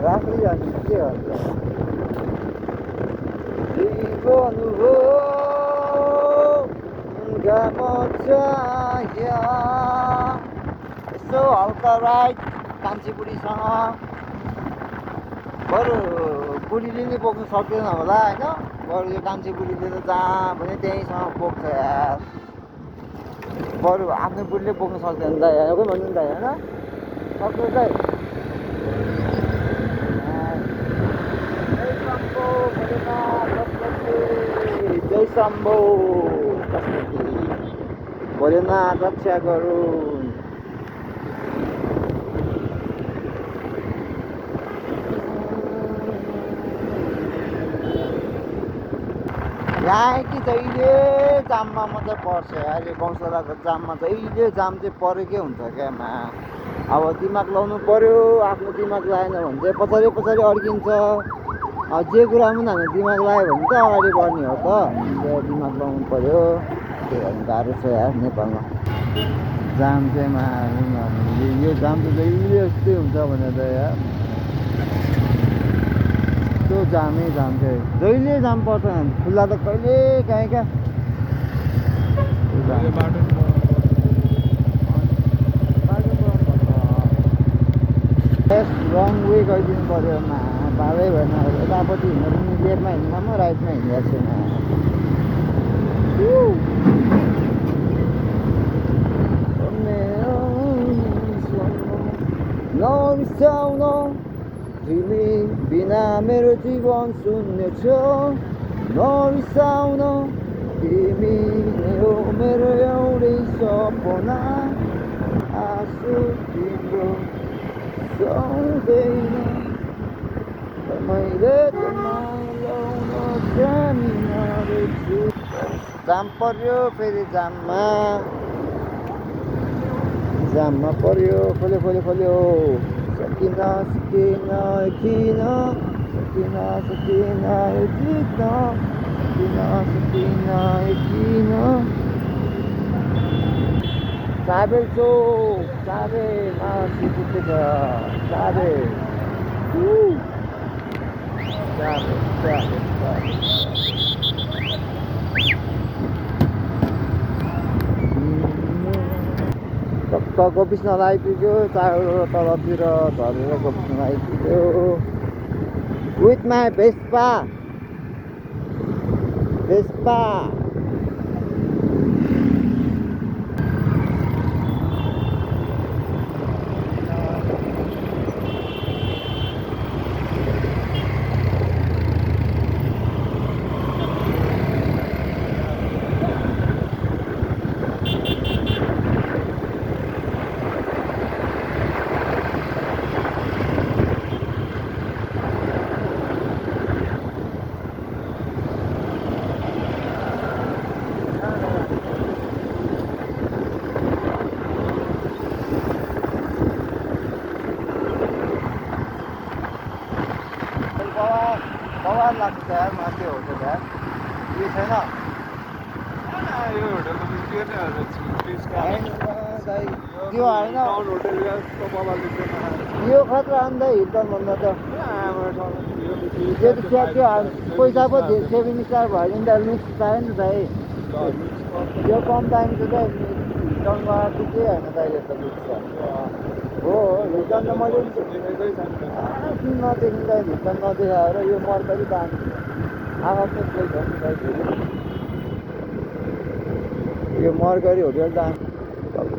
राख्ली अनि के भन्छ जीवन हो घाम चाहियो यसो हल्का राइड कान्छी बुढीसँग बरु बुढीले नि बोक्नु सक्दैन होला होइन बरु यो कान्छी बुढीले त जहाँ भने त्यहीँसँग बोक्छ यार बरु आफ्नो बुढीले बोक्नु सक्दैन त यार कोही भन्नु नि त होइन सक्नु त जय शम्भो भोलेनाथ रक्षा गरून् यहाँ कि जहिले जाममा मात्रै पर्छ अहिले गौशालाको जाममा जहिले जाम चाहिँ परेकै हुन्छ क्या अब दिमाग लाउनु पर्यो आफ्नो दिमाग लगाएन भने चाहिँ पछाडि पछाडि अड्किन्छ जे कुरामा पनि हामी दिमाग लगायो भने त अगाडि बढ्ने हो त दिमाग लाउनु पर्यो त्यही भएर गाह्रो छ यार नेपालमा जाम चाहिँ यो जाम त जहिले यस्तै हुन्छ भने त यार त्यो जामै जाम चाहिँ जहिले जाम पर्छ खुल्ला त कहिले काहीँ क्या रङ वे गरिदिनु पऱ्यो पारै भएन यतापट्टि हिँड्दा पनि लेफ्टमा हिँड्दा म राइटमा हिँडिरहेको छु नरिसाउन तिमी बिना मेरो जीवन शून्य छ नरिसाउन तिमी नै हो मेरो एउटै सपना आँसु तिम्रो सुहाउँदैन मैले जाम पर्यो फेरि जाममा पर्यो खोल्यो सकिन किन Sabe so, sabe, masih gitu dah, sabe. Sabe. Kopi nalaipigyo, tayo talatir tayo kopi nalaipigyo. With my Vespa. Bawal लाग्छ यार माथि होटल यार यो छैन यो होटल त बिग्रियो नि त्यो होइन यो खतरा अन्त हिल्टन भन्दा त त्यो पैसा पो सेभिङ स्टार भयो नि त मिक्स पायो नि त यो कम दामको चाहिँ हिल्टन गएको केही होइन त अहिले त मिक्स हो हिल्टन त मैले नदेखिँदा हिल्टन नदेखाएर यो मर्करी दाम आफै यो मर्करी होटल दाम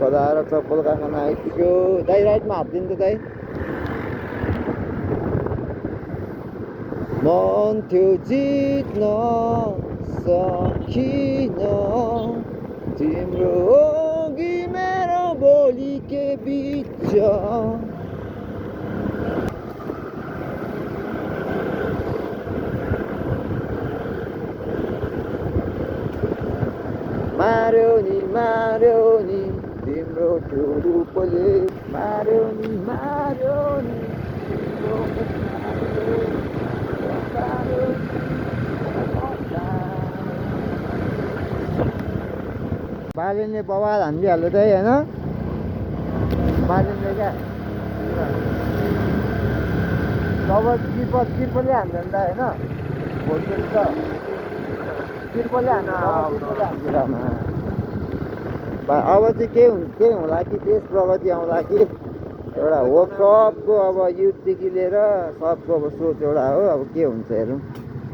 बजाएर चप्पल काट्न आइपुग्यो दाइ राइटमा हात दिनु त दाइ मन थियो जित्न सकिन तिम्रो अघि मेरो बोली के बिच मार्यो नि तिम्रो त्यो रूपले मार्यो नि बालेनले बवाल हानिदिइहाल्यो त होइन बालेनले क्या अब तिर्पलले हान्छ नि त होइन भोलि त तिर्पलले हान्छ अब चाहिँ के होला कि देश प्रगति आउँला कि एउटा होप सबको अब युथदेखि लिएर सबको अब सोच एउटा हो अब के हुन्छ हेरौँ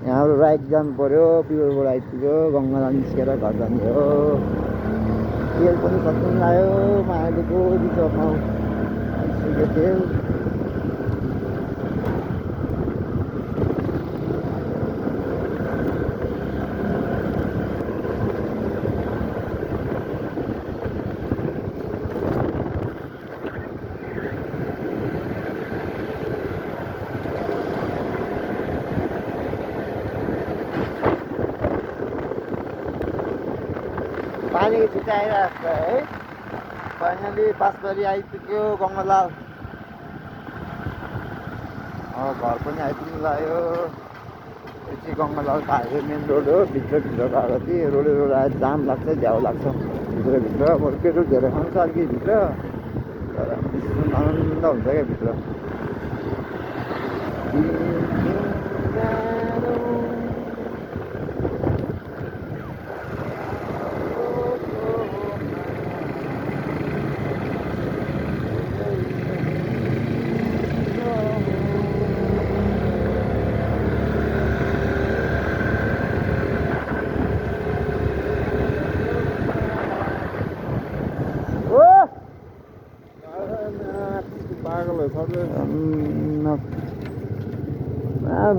यहाँबाट राइट जानु पऱ्यो पिरोबाट आइपुग्यो गङ्गालाई निस्केर घर जाने हो तेल पनि सक्नु लाग्यो मायालुको रिजर्भमा आइसक्यो तेल पानी छिटाइरहेको छ है फाइनली बाँसबारी आइपुग्यो गङ्गालाल घर पनि आइपुग्नु लाग्यो पछि गङ्गालाल हाइवे मेन रोड हो भित्र गएको थिएँ रोडे आएर जाम लाग्छ झ्याउ लाग्छ भित्र बरु पेट्रोल धेरै खान्छ अलिकति भित्र तर आनन्द हुन्छ क्या भित्र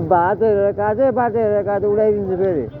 बाटो हेरेर काट्यो बाटो हेरेर काट्यो उडाइदिन्छ फेरि